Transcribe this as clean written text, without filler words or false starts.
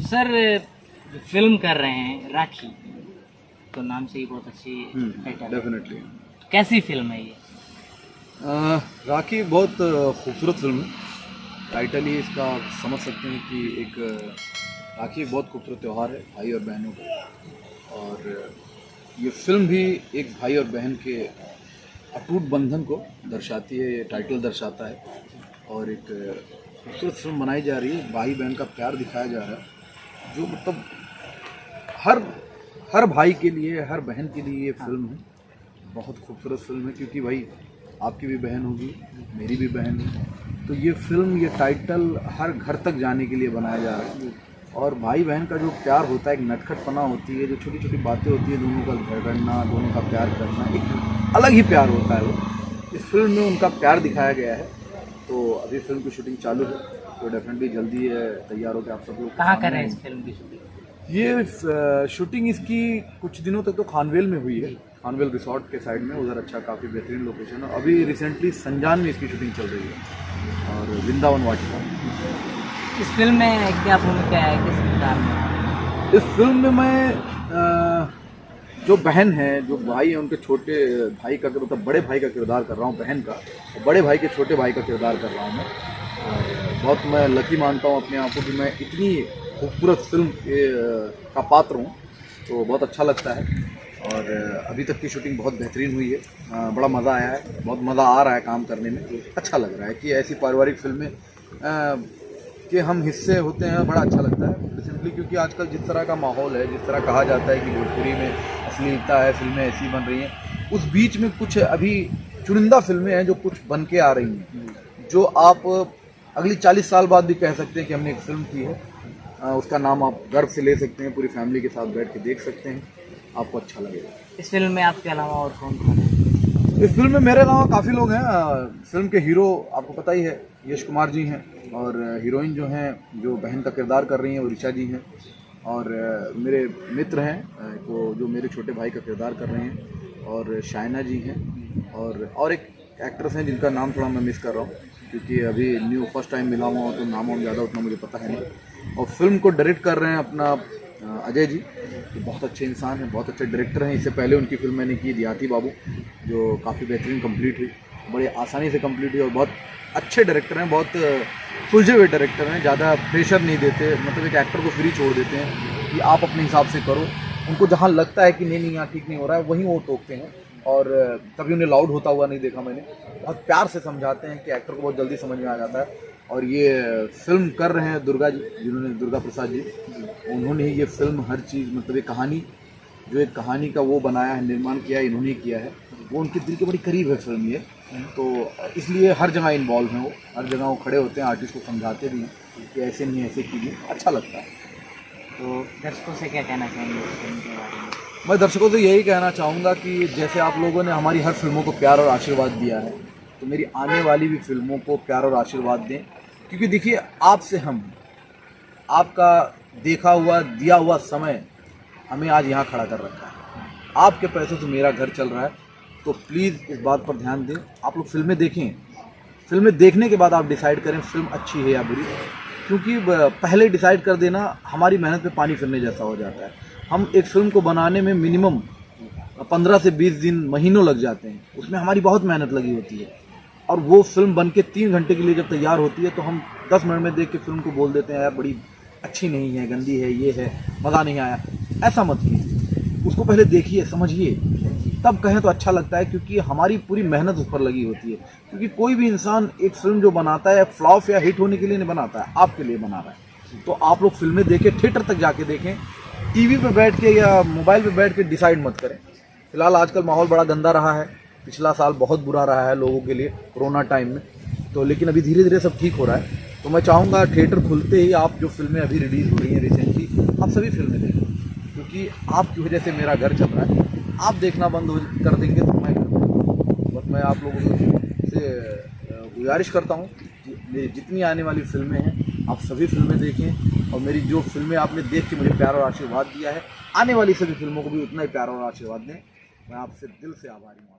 Sir जो film कर रहे हैं राखी, तो नाम से ही बहुत अच्छी टाइटल। डेफिनेटली। कैसी फिल्म है ये? राखी बहुत खूबसूरत फिल्म है। टाइटल ही इसका आप समझ सकते हैं कि एक राखी एक बहुत खूबसूरत त्यौहार है भाई और बहनों का। और ये फिल्म भी एक भाई और बहन के अटूट बंधन को दर्शाती है, ये टाइटल दर्शाता है। और एक खूबसूरत फिल्म बनाई जा रही है, भाई बहन का प्यार दिखाया जा रहा है, जो मतलब हर भाई के लिए, हर बहन के लिए ये फिल्म है। बहुत खूबसूरत फिल्म है, क्योंकि भाई आपकी भी बहन होगी, मेरी भी बहन है, तो ये फिल्म, ये टाइटल हर घर तक जाने के लिए बनाया जा रहा है। और भाई बहन का जो प्यार होता है, एक नटखटपना होती है, जो छोटी छोटी बातें होती है, दोनों का झगड़ना, दोनों का प्यार करना, एक अलग ही प्यार होता है वो। इस फिल्म में उनका प्यार दिखाया गया है। तो अभी फिल्म की शूटिंग चालू है, तो डेफिनेटली जल्दी तैयार होकर आप सब लोग कहाँ कर रहे हैं इस फिल्म की शूटिंग? ये शूटिंग इसकी कुछ दिनों तक तो खानवेल में हुई है, खानवेल रिसोर्ट के साइड में, उधर अच्छा काफ़ी बेहतरीन लोकेशन है। अभी रिसेंटली संजान में इसकी शूटिंग चल रही है, और वृंदावन वाटिका। इस फिल्म में क्या भूमिका है, किस किरदार में? इस फिल्म में मैं जो बहन है, जो भाई है, उनके छोटे भाई का, मतलब बड़े भाई का किरदार कर रहा हूँ, बहन का, और बड़े भाई के छोटे भाई का किरदार कर रहा हूँ मैं। और बहुत मैं लकी मानता हूँ अपने आप को कि मैं इतनी खूबसूरत फिल्म का पात्र हूँ, तो बहुत अच्छा लगता है। और अभी तक की शूटिंग बहुत बेहतरीन हुई है, बड़ा मज़ा आया है, बहुत मज़ा आ रहा है काम करने में। अच्छा लग रहा है कि ऐसी पारिवारिक फिल्में के हम हिस्से होते हैं, बड़ा अच्छा लगता है रिसेंटली। क्योंकि आजकल जिस तरह का माहौल है, जिस तरह कहा जाता है कि भोजपुरी में अश्लीलता है, फिल्में ऐसी बन रही हैं, उस बीच में कुछ अभी चुनिंदा फिल्में हैं जो कुछ बन के आ रही हैं, जो आप अगली 40 साल बाद भी कह सकते हैं कि हमने एक फिल्म की है। उसका नाम आप गर्व से ले सकते हैं, पूरी फैमिली के साथ बैठ के देख सकते हैं, आपको अच्छा लगेगा। इस फिल्म में आपके अलावा और कौन कौन है? इस फिल्म में मेरे अलावा काफ़ी लोग हैं। फिल्म के हीरो आपको पता ही है, यश कुमार जी हैं, और हीरोइन जो हैं, जो बहन का किरदार कर रही हैं, वो ऋचा जी हैं। और मेरे मित्र हैं जो मेरे छोटे भाई का किरदार कर रहे हैं, और शायना जी हैं, और एक एक्ट्रेस हैं जिनका नाम थोड़ा मैं मिस कर रहा हूँ, क्योंकि अभी न्यू फर्स्ट टाइम मिला हुआ हूँ, तो नाम वाम ज़्यादा उतना मुझे पता है नहीं। और फिल्म को डायरेक्ट कर रहे हैं अपना अजय जी, तो बहुत अच्छे इंसान हैं, बहुत अच्छे डायरेक्टर हैं। इससे पहले उनकी फिल्म मैंने की दियाती बाबू, जो काफ़ी बेहतरीन कंप्लीट हुई, बड़े आसानी से कंप्लीट हुई। और बहुत अच्छे डायरेक्टर हैं, बहुत सुलझे हुए डायरेक्टर हैं, ज़्यादा प्रेशर नहीं देते, मतलब एक एक्टर को फ्री छोड़ देते हैं कि आप अपने हिसाब से करो। उनको जहाँ लगता है कि नहीं यहाँ ठीक नहीं हो रहा है, वहीं वो टोकते हैं। और कभी उन्हें लाउड होता हुआ नहीं देखा मैंने, बहुत प्यार से समझाते हैं कि एक्टर को बहुत जल्दी समझ में आ जाता है। और ये फिल्म कर रहे हैं दुर्गा जी, जिन्होंने, दुर्गा प्रसाद जी, उन्होंने ही ये फिल्म हर चीज़, मतलब एक कहानी, जो एक कहानी का वो बनाया है, निर्माण किया है, इन्होंने किया है। वो उनके दिल के बड़ी करीब है फिल्म ये, तो इसलिए हर जगह इन्वॉल्व हैं वो, हर जगह वो खड़े होते हैं, आर्टिस्ट को समझाते भी हैं कि ऐसे नहीं, ऐसे कीजिए, अच्छा लगता है। तो दर्शकों से क्या कहना चाहेंगे इस फिल्म के बारे में? मैं दर्शकों से यही कहना चाहूँगा कि जैसे आप लोगों ने हमारी हर फिल्मों को प्यार और आशीर्वाद दिया है, तो मेरी आने वाली भी फिल्मों को प्यार और आशीर्वाद दें। क्योंकि देखिए, आपसे हम, आपका देखा हुआ, दिया हुआ समय हमें आज यहाँ खड़ा कर रखा है। आपके पैसों से मेरा घर चल रहा है, तो प्लीज़ इस बात पर ध्यान दें। आप लोग फिल्में देखें, फिल्में देखने के बाद आप डिसाइड करें फिल्म अच्छी है या बुरी, क्योंकि पहले डिसाइड कर देना हमारी मेहनत पे पानी फिरने जैसा हो जाता है। हम एक फ़िल्म को बनाने में मिनिमम 15 से 20 दिन, महीनों लग जाते हैं, उसमें हमारी बहुत मेहनत लगी होती है। और वो फिल्म बन के 3 घंटे के लिए जब तैयार होती है, तो हम 10 मिनट में देख के फिल्म को बोल देते हैं यार बड़ी अच्छी नहीं है, गंदी है, ये है, मज़ा नहीं आया। ऐसा मत कीजिए, उसको पहले देखिए, समझिए, तब कहें तो अच्छा लगता है, क्योंकि हमारी पूरी मेहनत उस पर लगी होती है। क्योंकि कोई भी इंसान एक फिल्म जो बनाता है, फ्लॉप या हिट होने के लिए नहीं बनाता है, आपके लिए बना रहा है। तो आप लोग फिल्में देखें, थिएटर तक जाके देखें, टीवी पे बैठ के या मोबाइल पे बैठ के डिसाइड मत करें। फिलहाल आजकल माहौल बड़ा गंदा रहा है, पिछला साल बहुत बुरा रहा है लोगों के लिए कोरोना टाइम में, तो लेकिन अभी धीरे धीरे सब ठीक हो रहा है। तो मैं चाहूँगा थिएटर खुलते ही आप जो फिल्में अभी रिलीज़ हो रही हैं रिसेंटली, आप सभी फिल्में देखें, क्योंकि आपकी वजह से मेरा घर चल रहा है। आप देखना बंद कर देंगे तो मैं बस मैं आप लोगों से गुजारिश करता हूँ कि मेरी जितनी आने वाली फिल्में हैं, आप सभी फिल्में देखें, और मेरी जो फिल्में आपने देख के मुझे प्यार और आशीर्वाद दिया है, आने वाली सभी फिल्मों को भी उतना ही प्यार और आशीर्वाद दें। मैं आपसे दिल से आभारी हूँ।